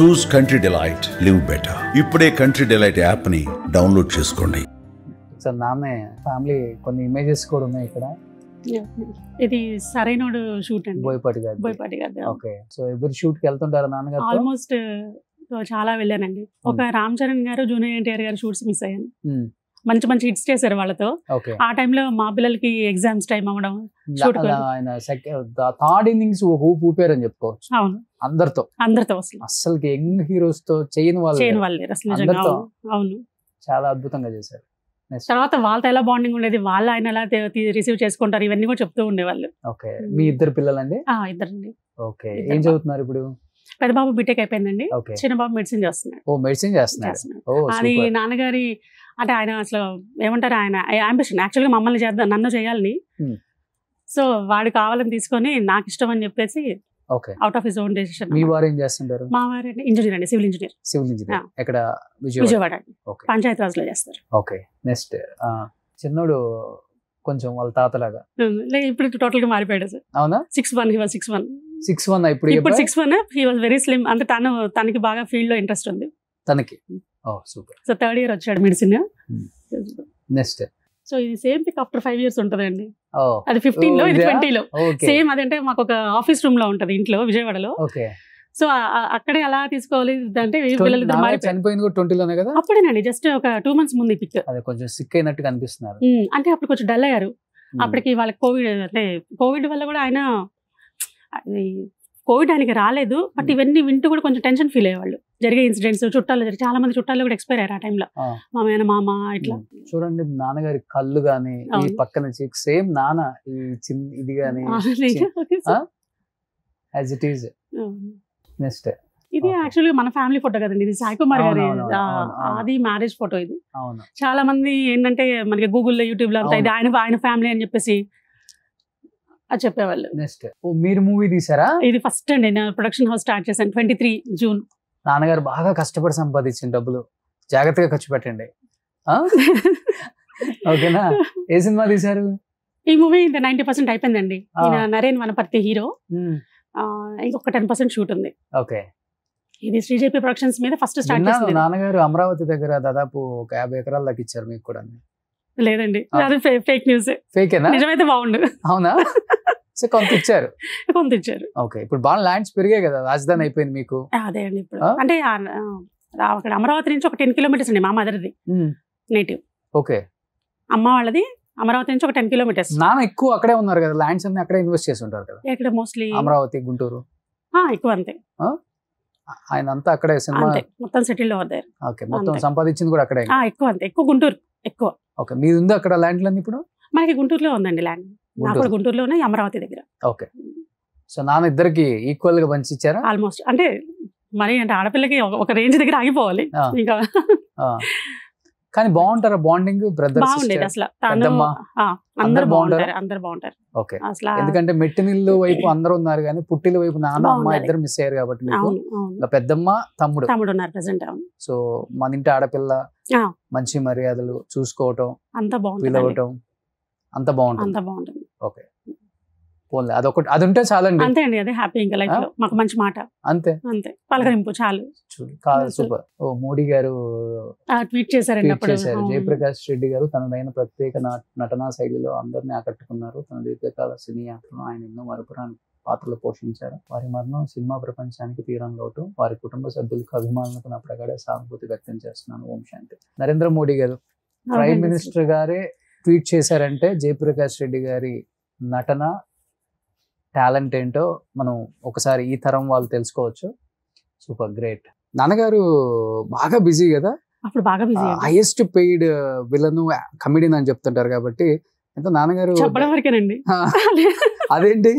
చూస్ country delight, live better. ఇప్పుడే country delight app ని download చేసుకోండి. సార్ నాన్నే ఫ్యామిలీ కొన్ని ఇమేజెస్ కూడా ఉన్నాయి ఇక్కడ. ఇది సరైనోడు షూట్ అండి, బోయపాటి గారు. ఓకే, సో ఎవరి షూట్ కి వెళ్తుంటారా నాన్నగారు? ఆల్మోస్ట్ చాలా వెళ్ళానండి. ఒక రామ్ చరణ్ గారు, జూనియర్ ఎన్టీఆర్ గారు షూట్స్ మిస్ అయ్యాను. మంచి మంచి హిట్స్ చేశారు వాళ్ళతో. ఆ టైంలో మా పిల్లలకి ఎగ్జామ్స్ టైం అవ్వడం, ఆయన థర్డ్ ఇన్నింగ్స్ ఊపారు అని చెప్పుకోవచ్చు. అవును, అందరితో అసలు యంగ్ హీరోస్ తో చేయని వాళ్ళు అవును, చాలా అద్భుతంగా చేశారు. తర్వాత వాళ్ళతో ఎలా బాండింగ్ ఉండేది, వాళ్ళు ఆయన ఎలా రిసీవ్ చేసుకుంటారు, ఇవన్నీ కూడా చెప్తూ ఉండేవాళ్ళు. ఓకే, మీ ఇద్దరు పిల్లలండి? ఇద్దరండి. ఓకే, ఏం చదువుతున్నారు ఇప్పుడు? పెద్ద బాబు బీటెక్ అయిపోయిందండి, చిన్న బాబు మెడిసిన్ చేస్తున్నాడు. మెడిసిన్ చేస్తున్నారు. అది నాన్నగారి అంటే ఆయన అసలు ఏమంటారు, ఆయన అంబిషన్ యాక్చువల్గా మమ్మల్ని చేద్దాం, నన్ను చేయాలని. సో వాడు కావాలని తీసుకొని నాకు ఇష్టం అని చెప్పేసి out of his own decision. మీ వారు ఏం చేస్తుంటారు? మా వారు ఇంజనీర్ అండి, సివిల్ ఇంజనీర్. ఎక్కడ? విజయవాడ పంచాయతీ రాజ్ లో చేస్తారు. ఓకే, నెక్స్ట్ చిన్నోడు కొంచెం వాళ్ళ తాతలాగా ఇప్పుడు టోటల్ గా మారిపోయాడు సార్. అవునా? 6'1", he was 6'1". 6'1" ఇప్పుడు 6'1", he was very slim. అంటే తనకి బాగా ఫీల్డ్ లో ఇంట్రెస్ట్ ఉంది తనకి. సూపర్. సో 3rd year వచ్చాడు మెడిసిన్. నెక్స్ట్ సో ఇది సేమ్ పిక్ ఆఫ్టర్ 5 years ఉంటదండి. అది 15 లో, ఇది 20 లో. సేమ్ అదంటే మాకు ఒక ఆఫీస్ రూమ్ లో ఉంటది ఇంట్లో విజయవాడలో. సో అక్కడే అలా తీసుకోవాలి అంటే చనిపోయింది కూడా 20 లోనే కదా? అప్పుడేనండి, జస్ట్ ఒక 2 months ముందు ఈ పిక్. అదే కొంచెం సిక్ అయినట్టు కనిపిస్తున్నారు. అంటే అప్పుడు కొంచెం డల్ అయ్యారు. అప్పటికి వాళ్ళకి కోవిడ్ వల్ల కూడా ఆయన కోవిడ్ ఆయనకి రాలేదు, బట్ ఇవన్నీ వింటూ కూడా కొంచెం టెన్షన్ ఫీల్ అయ్యేవాళ్ళు. జరిగే ఇన్సిడెంట్స్ చుట్టాలు చాలా మంది చుట్టాలు కూడా ఎక్స్పైర్ అయ్యారు ఆ టైంలో. మామ ఇట్లా చూడండి, నాన్నగారి కళ్ళు గానీ ఈ పక్కన సేమ్ నాన్న ఇది గానీ యాజ్ ఇట్ ఈజ్. నెక్స్ట్ ఇది యాక్చువల్గా మన ఫ్యామిలీ ఫోటో కదండి, ఇది సాయి కుమార్ గారి అది మ్యారేజ్ ఫోటో. ఇది చాలా మంది ఏంటంటే మనకి గూగుల్లో యూట్యూబ్ లో అంతా ఇది ఆయన ఫ్యామిలీ అని చెప్పేసి అది చెప్పేవాళ్ళు. నెక్స్ట్ మీరు మూవీ తీసారా? ఇది ఫస్ట్ అండి, నేను ప్రొడక్షన్ హౌస్ స్టార్ట్ చేశాను 23 June. నాన్నగారు బాగా కష్టపడి సంపాదించిన డబ్బులు జాగ్రత్తగా ఖర్చు పెట్టండి. ఓకేనా? ఏ సినిమా తీశారు? ఈ మూవీ 90% అయిపోయిందండి. నరేన్ వనపర్తి హీరో, ఇంకొక 10% షూట్ ఉంది. ఓకే, ఇది శ్రీజేపీ ప్రొడక్షన్స్ మీద ఫస్ట్ స్టార్ట్ చేశాను. నాన్నగారు అమరావతి దగ్గర దాదాపు ఒక 50 ఎకరాలు దాకా ఇచ్చారు మీకు కూడా? లేదండి, అది ఫేక్ న్యూస్. ఫేకేనా? నిజమైతే బాగుండు. అవునా? సో కొంత ఇచ్చారు. ఓకే, ఇప్పుడు బాగా ల్యాండ్స్ పెరిగాయి కదా, రాజధాని అయిపోయింది మీకు. అదే అండి, ఇప్పుడు అంటే అక్కడ అమరావతి నుంచి ఒక 10 kilometers అండి మా మదర్ది నేటివ్. ఓకే, అమ్మ వాళ్ళది అమరావతి నుంచి ఒక 10 kilometers. నాన్న ఎక్కువ అక్కడే ఉన్నారు కదా, ల్యాండ్స్ అన్ని అక్కడే ఇన్వెస్ట్ చేసి ఉంటారు కదా? ఇక్కడ మోస్ట్లీ అమరావతి, గుంటూరు ఎక్కువ. అంతే, ఆయన అంతా అక్కడే సినిమా మొత్తం సెటిల్ అవ్వదారు. ఓకే, మొత్తం సంపాదించింది కూడా అక్కడే? ఎక్కువ, అంతే, ఎక్కువ గుంటూరు ఎక్కువ. ఓకే, మీది ఉంది అక్కడ ల్యాండ్లన్నీ? ఇప్పుడు మనకి గుంటూరులో ఉందండి ల్యాండ్, నాకు గుంటూరులో ఉన్నాయి, అమరావతి దగ్గర. ఓకే, సో నాన్న ఇద్దరికి ఈక్వల్ గా పంచి ఇచ్చారా? ఆల్మోస్ట్, అంటే మరి అంటే ఆడపిల్లకి ఒక రేంజ్ దగ్గర ఆగిపోవాలి ఇంకా. కానీ బాగుంటారా బాండింగ్? బ్రదర్స్ బాగుండేది అసలు, అందరు బాగుంటారు. ఓకే, ఎందుకంటే మెట్టినిల్లు వైపు అందరూ ఉన్నారు కానీ పుట్టిల వైపు నాన్న అమ్మ ఇద్దరు మిస్ అయ్యారు కాబట్టి మీకు పెద్దమ్మ తమ్ముడు ఉన్నారు ప్రెసెంట్. సో మన ఇంటి ఆడపిల్ల మంచి మర్యాదలు చూసుకోవటం, పిలవటం అంత బాగుంటుంది. ఓకే, పోన్లే, అదొకటి అది ఉంటే చాలండి. అంతే అండి, అదే హ్యాపీ ఇంకా లైఫ్ లో. మాకు మంచి మాట, అంతే పలకరింపు చాలు. సూపర్. మోడీ గారు ట్వీట్ చేశారండి, జయప్రకాష్ రెడ్డి గారు తనదైన ప్రత్యేక నటనా శైలిలో అందరినీ ఆకట్టుకున్నారు. తన దీర్ఘకాల సినీ యాత్రలో ఆయన ఎన్నో మరపురాని పాత్రలు పోషించారు. వారి మరణం సినిమా ప్రపంచానికి తీరం లోటు. వారి కుటుంబ సభ్యులకు అభిమానులకు నా ప్రగాఢ సానుభూతి వ్యక్తం చేస్తున్నాను. ఓం శాంతి. నరేంద్ర మోడీ గారు ప్రైమ్ మినిస్టర్ గారే ట్వీట్ చేశారంటే జయప్రకాష్ రెడ్డి గారి నటన టాలెంట్ ఏంటో మనం ఒకసారి ఈ తరం వాళ్ళు తెలుసుకోవచ్చు. Super, great. నాన్నగారు బాగా బిజీ కదా, అప్పుడు బాగా busy, highest paid villain comedian అని చెప్తుంటారు కాబట్టి ఎంత నాన్నగారు చెప్పడం వరకేనండి. అదేంటి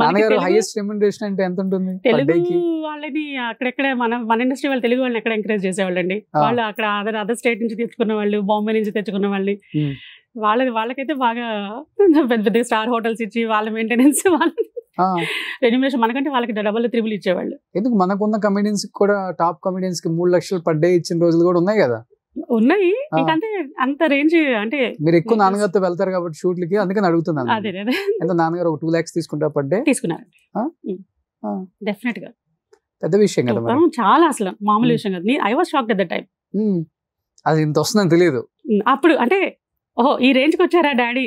నాన్నగారు హైయెస్ట్ రెమ్యునరేషన్ అంటే ఎంత ఉంటుంది? తెలుగు వాళ్ళని అక్కడెక్కడ మన ఇండస్ట్రీ వాళ్ళు తెలుగు వాళ్ళని ఎక్కడ ఎంకరేజ్ చేసేవాళ్ళండి. వాళ్ళు అక్కడ అదర్ స్టేట్ నుంచి తెచ్చుకున్న వాళ్ళు, బాంబే నుంచి తెచ్చుకున్న వాళ్ళు, వాళ్ళకైతే బాగా పెద్ద పెద్ద స్టార్ హోటల్స్ ఇచ్చి వాళ్ళ మెయింటెనెన్స్, వాళ్ళ రెన్యుమరేషన్ మనకంటే వాళ్ళకి డబల్ త్రిబుల్ ఇచ్చేవాళ్ళు. ఎందుకు మనకున్న కమెడియన్స్ కూడా టాప్ కమెడియన్స్ కి 3 లక్షలు పర్ డే ఇచ్చిన రోజులు కూడా ఉన్నాయి కదా? ఉన్నాయి, ఇంకంటే అంత రేంజ్. అంటే మీరు ఎక్కువ నాన్నగారితో వెళ్తారు కాబట్టి షూట్లకి, అందుకని అడుగుతున్నాను. ఎంత నాన్నగారు ఒక 2 lakhs తీసుకుంటారు పర్ డే? తీసుకున్నారు డెఫినెట్ గా. పెద్ద విషయం కదా మరి. చాలా అసలు మామూలు విషయం కదా. I was shocked at the time. అది ఇంత వస్తుందని తెలియదు అప్పుడు. అంటే ఓహో ఈ రేంజ్కి వచ్చారా డాడీ,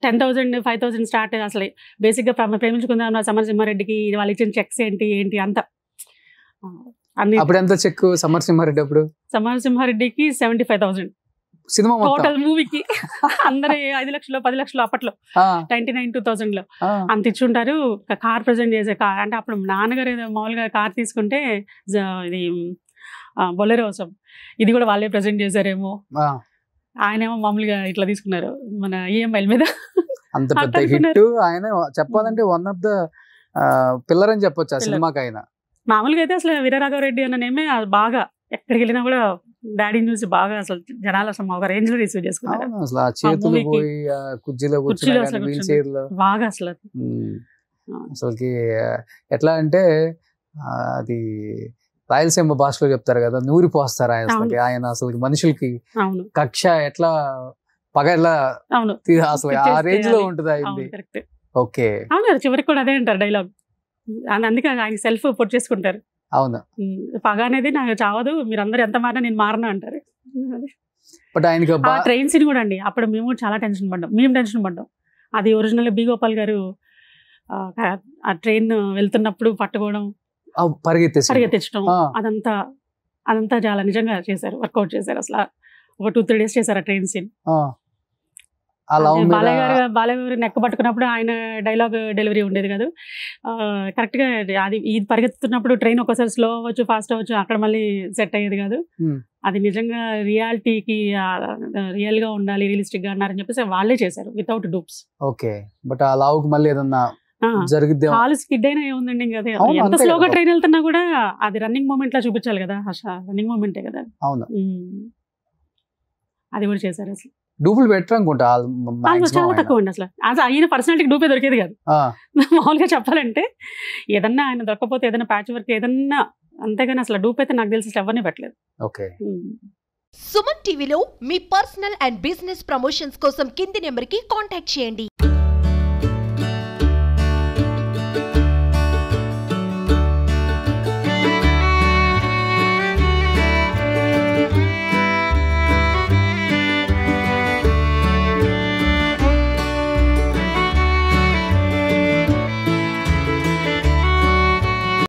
10,000 5,000 స్టార్ట్. అసలు బేసిక్గా ప్రేమించుకుందాం సమరసింహారెడ్డికి వాళ్ళు ఇచ్చిన చెక్స్ ఏంటి అంత అన్ని. అప్పుడు ఎంత చెక్ సమరసింహారెడ్డి? అప్పుడు సమరసింహారెడ్డికి 75,000 సినిమా టోటల్ మూవీకి. అందరూ 5 లక్షలు 10 లక్షలు అప్పట్లో 99-2000 అంత ఇచ్చుంటారు. కార్ ప్రజెంట్ చేసే కార్ అంటే అప్పుడు నాన్నగారు మామూలుగా కార్ తీసుకుంటే ఇది బొలెరో కోసం, ఇది కూడా వాళ్ళే ప్రజెంట్ చేశారేమో. ఆయన ఏమో మామూలుగా ఇట్లా తీసుకున్నారు మన ఈఎంఐల మీద. అంత పెద్ద హిట్ ఆయన చెప్పాలంటే వన్ ఆఫ్ ద పిల్లర్ అని చెప్పొచ్చు ఆ సినిమాకి ఆయన. మామూలుగా అయితే అసలు వీరరాఘవరెడ్డి అన్ననేమే బాగా ఎక్కడికి వెళ్ళినా కూడా డాడీని చూసి బాగా అసలు జనాలు అసలు ఒక రేంజ్ లో రిసీవ్ చేసుకున్నారు. అసలు ఆ చేతులు పోయి కుర్చీలో బాగా అసలు అసలుకి ఎట్లా అంటే అది రాయలసీమ భాషలో చెప్తారు కదా, నూరి పోస్తారు ఆయన. అసలు ఆయన అసలు మనుషులకి కక్ష ఎట్లా పగ ఎట్లా అసలు ఆ రేంజ్ లో ఉంటుంది అయింది. ఓకే అవును, చివరికి కూడా అదే అంటారు డైలాగ్. అందుకే ఆయన సెల్ఫ్ పొట్ చేసుకుంటారు. అవును, పగ అనేది నాకు చావదు, మీరు అందరు ఎంత మారినా నేను మారను అంటారు. బట్ ఆయనకి ట్రైన్ సీన్ కూడా అండి, అప్పుడు మేము చాలా టెన్షన్ పడ్డాం. అది ఒరిజినల్ బి గోపాల్ గారు ఆ ట్రైన్ వెళ్తున్నప్పుడు పట్టుకోవడం, పరిగెత్తించడం, అదంతా చాలా నిజంగా చేశారు, వర్కౌట్ చేశారు. అసలు ఒక 2-3 days చేశారు ఆ ట్రైన్ సీన్. బాలయ్య గారు నెక్క పట్టుకున్నప్పుడు ఆయన డైలాగ్ డెలివరీ ఉండేది కాదు కరెక్ట్గా. అది ఇది పరిగెత్తుతున్నప్పుడు ట్రైన్ ఒకసారి స్లో అవ్వచ్చు, ఫాస్ట్ అవ్వచ్చు, అక్కడ మళ్ళీ సెట్ అయ్యేది కాదు. అది నిజంగా రియాలిటీకి రియల్ గా ఉండాలి, రియలిస్టిక్ గా అన్నారని చెప్పేసి వాళ్ళే చేశారు వితౌట్ డూప్స్. ఓకే, బట్ ఆ లావుకి మళ్ళీ ఏదన్నా జరిగిద్ది, కాలు స్కిడ్ అయినా ఏముందండి ఇంకా. అదే ఎంత స్లోగా ట్రైన్ వెళ్తున్నా కూడా అది రన్నింగ్ మూమెంట్ లా చూపించాలి కదా, రన్నింగ్ మూమెంటే కదా. అవును, అది కూడా చేశారు. అసలు డూపులు బెటర్ అనుకుంటా, చాలా తక్కువ అండి. అసలు ఆయన పర్సనాలిటీకి డూపే దొరికేది కాదు. మామూలుగా చెప్పాలంటే ఏదన్నా ఆయన దొరకపోతే ఏదైనా ప్యాచ్ వర్క్ ఏదన్నా, అంతేగాని అసలు డూప్ అయితే నాకు తెలిసి ఎవరిని పెట్టలేదు. ఓకే. సుమన్ టీవీలో మీ పర్సనల్ అండ్ బిజినెస్ ప్రమోషన్స్ కోసం కింది నెంబర్కి కాంటాక్ట్ చేయండి.